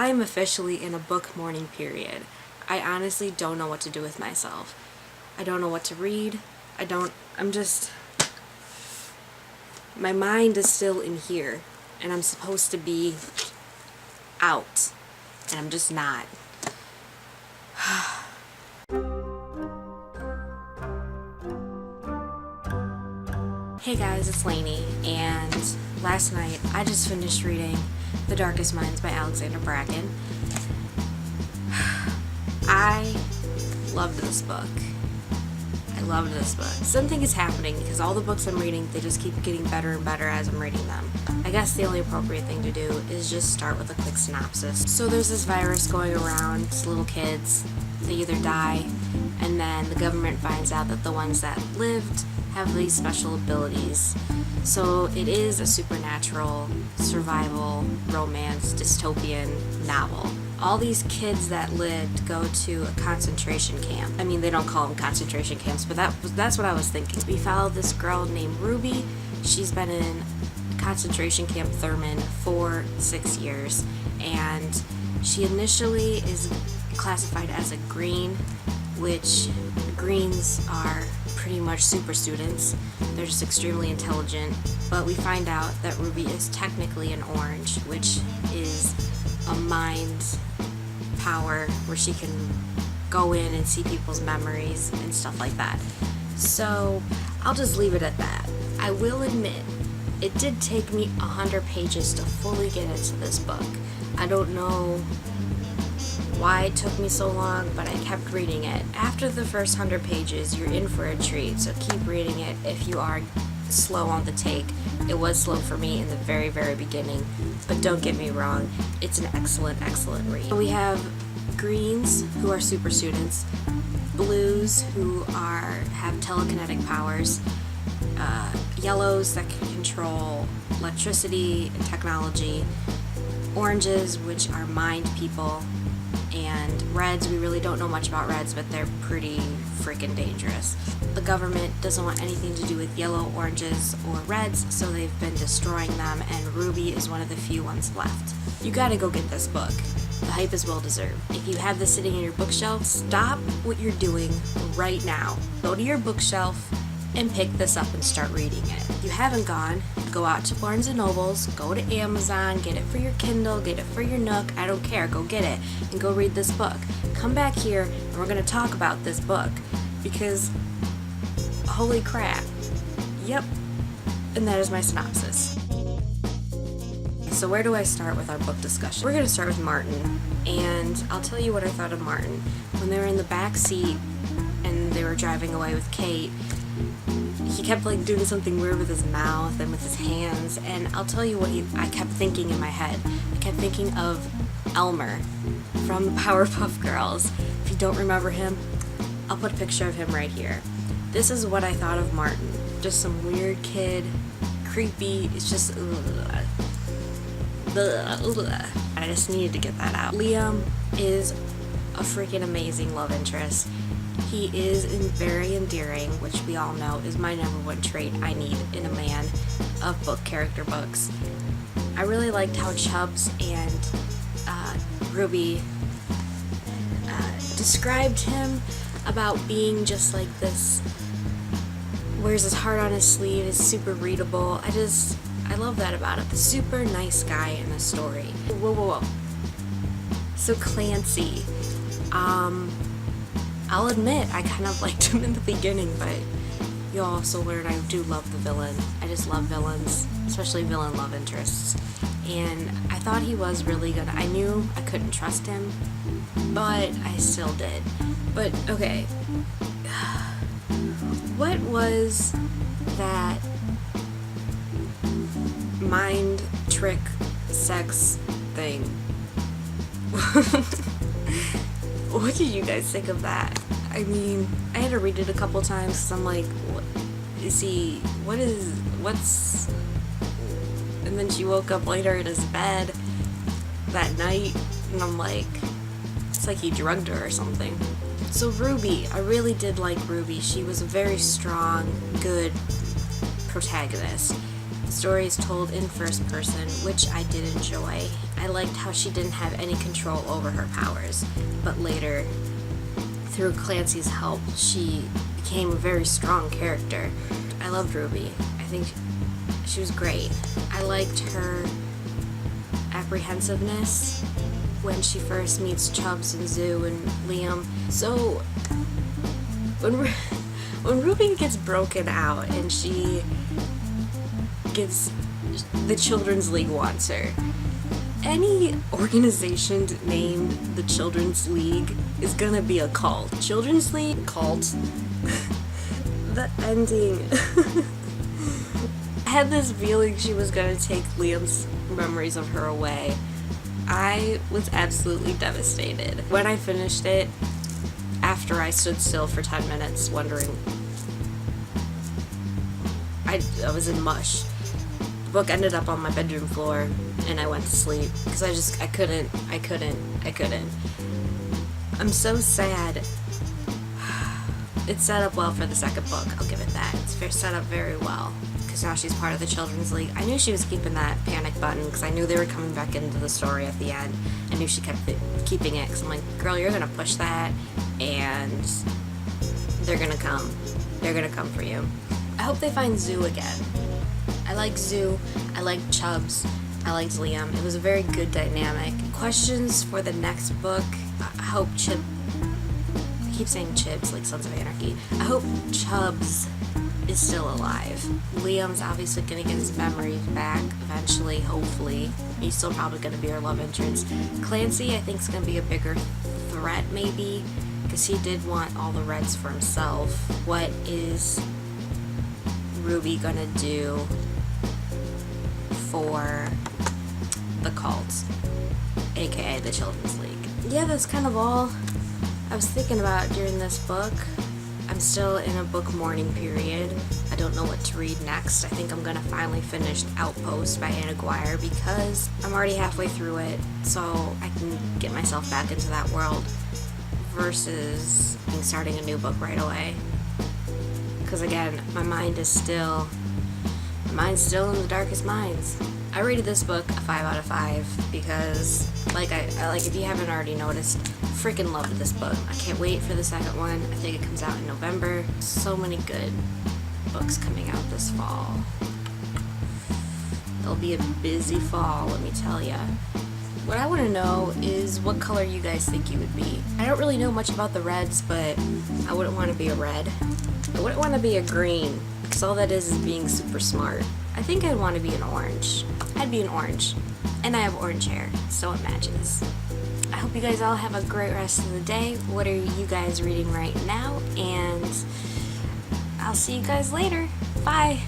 I'm officially in a book mourning period. I honestly don't know what to do with myself. I don't know what to read. My mind is still in here, and I'm supposed to be out, and I'm just not. Hey guys, it's Lainey, and last night I just finished reading The Darkest Minds by Alexandra Bracken. I loved this book. Something is happening because all the books I'm reading, they just keep getting better and better as I'm reading them. I guess the only appropriate thing to do is just start with a quick synopsis. So there's this virus going around, it's little kids, they either die, and then the government finds out that the ones that lived have these special abilities. So it is a supernatural, survival, romance, dystopian novel. All these kids that lived go to a concentration camp. I mean, they don't call them concentration camps, but that's what I was thinking. We follow this girl named Ruby. She's been in concentration camp Thurman for 6 years, and she initially is classified as a green, which greens are pretty much super students. They're just extremely intelligent, but we find out that Ruby is technically an orange, which is a mind power where she can go in and see people's memories and stuff like that. So I'll just leave it at that. I will admit, it did take me 100 pages to fully get into this book. I don't know why it took me so long, but I kept reading it. After the first 100 pages, you're in for a treat, so keep reading it if you are slow on the take. It was slow for me in the very, very beginning, but don't get me wrong, it's an excellent, excellent read. We have greens, who are super students, blues, who have telekinetic powers, yellows that can control electricity and technology, oranges, which are mind people, and reds, we really don't know much about reds, but they're pretty freaking dangerous. The government doesn't want anything to do with yellow, oranges, or reds, so they've been destroying them, and Ruby is one of the few ones left. You gotta go get this book. The hype is well deserved. If you have this sitting in your bookshelf, stop what you're doing right now. Go to your bookshelf and pick this up and start reading it. If you haven't gone, go out to Barnes & Nobles, go to Amazon, get it for your Kindle, get it for your Nook, I don't care, go get it, and go read this book. Come back here, and we're gonna talk about this book, because holy crap. Yep, and that is my synopsis. So where do I start with our book discussion? We're gonna start with Martin, and I'll tell you what I thought of Martin. When they were in the back seat, and they were driving away with Kate, he kept doing something weird with his mouth and with his hands, and I'll tell you what I kept thinking in my head. I kept thinking of Elmer from the Powerpuff Girls. If you don't remember him, I'll put a picture of him right here. This is what I thought of Martin. Just some weird kid, creepy, it's just I just needed to get that out. Liam is a freaking amazing love interest. He is very endearing, which we all know is my #1 trait I need in a man of character books. I really liked how Chubbs and Ruby described him about being just like this, wears his heart on his sleeve, is super readable. I love that about it. The super nice guy in the story. Whoa. So Clancy, I'll admit, I kind of liked him in the beginning, but you'll also learn I do love the villain. I just love villains, especially villain love interests. And I thought he was really good. I knew I couldn't trust him, but I still did. But, okay. What was that mind trick sex thing? What did you guys think of that? I mean, I had to read it a couple times because I'm like, what's... And then she woke up later in his bed that night, and I'm like, it's like he drugged her or something. So Ruby, I really did like Ruby. She was a very strong, good protagonist. The story is told in first person, which I did enjoy. I liked how she didn't have any control over her powers, but later, through Clancy's help, she became a very strong character. I loved Ruby. I think she was great. I liked her apprehensiveness when she first meets Chubbs and Zoo and Liam. So when Ruby gets broken out and the Children's League wants her, any organization named the Children's League is gonna be a cult. Children's League cult. The ending. I had this feeling she was gonna take Liam's memories of her away. I was absolutely devastated. When I finished it, after I stood still for 10 minutes wondering, I was in mush. The book ended up on my bedroom floor and I went to sleep because I couldn't. I'm so sad. It's set up well for the second book, I'll give it that. It's set up very well because now she's part of the Children's League. I knew she was keeping that panic button because I knew they were coming back into the story at the end. I knew she kept keeping it because I'm like, girl, you're gonna push that and they're gonna come. They're gonna come for you. I hope they find Zoo again. I like Zoo, I like Chubbs, I liked Liam. It was a very good dynamic. Questions for the next book. I hope Chip, I keep saying Chips like Sons of Anarchy. I hope Chubbs is still alive. Liam's obviously gonna get his memories back eventually, hopefully. He's still probably gonna be our love interest. Clancy, I think, is gonna be a bigger threat maybe, because he did want all the Reds for himself. What is Ruby gonna do for the cult, aka the Children's League? Yeah, that's kind of all I was thinking about during this book. I'm still in a book mourning period. I don't know what to read next. I think I'm gonna finally finish Outpost by Anna Guire because I'm already halfway through it, so I can get myself back into that world versus starting a new book right away. Because again, my mind's still in the darkest minds. I rated this book a 5 out of 5 because, like if you haven't already noticed, freaking loved this book. I can't wait for the second one. I think it comes out in November. So many good books coming out this fall. It'll be a busy fall, let me tell ya. What I want to know is what color you guys think you would be. I don't really know much about the Reds, but I wouldn't want to be a red. I wouldn't want to be a green, because all that is being super smart. I think I'd want to be an orange. I'd be an orange. And I have orange hair, so it matches. I hope you guys all have a great rest of the day. What are you guys reading right now? And I'll see you guys later. Bye!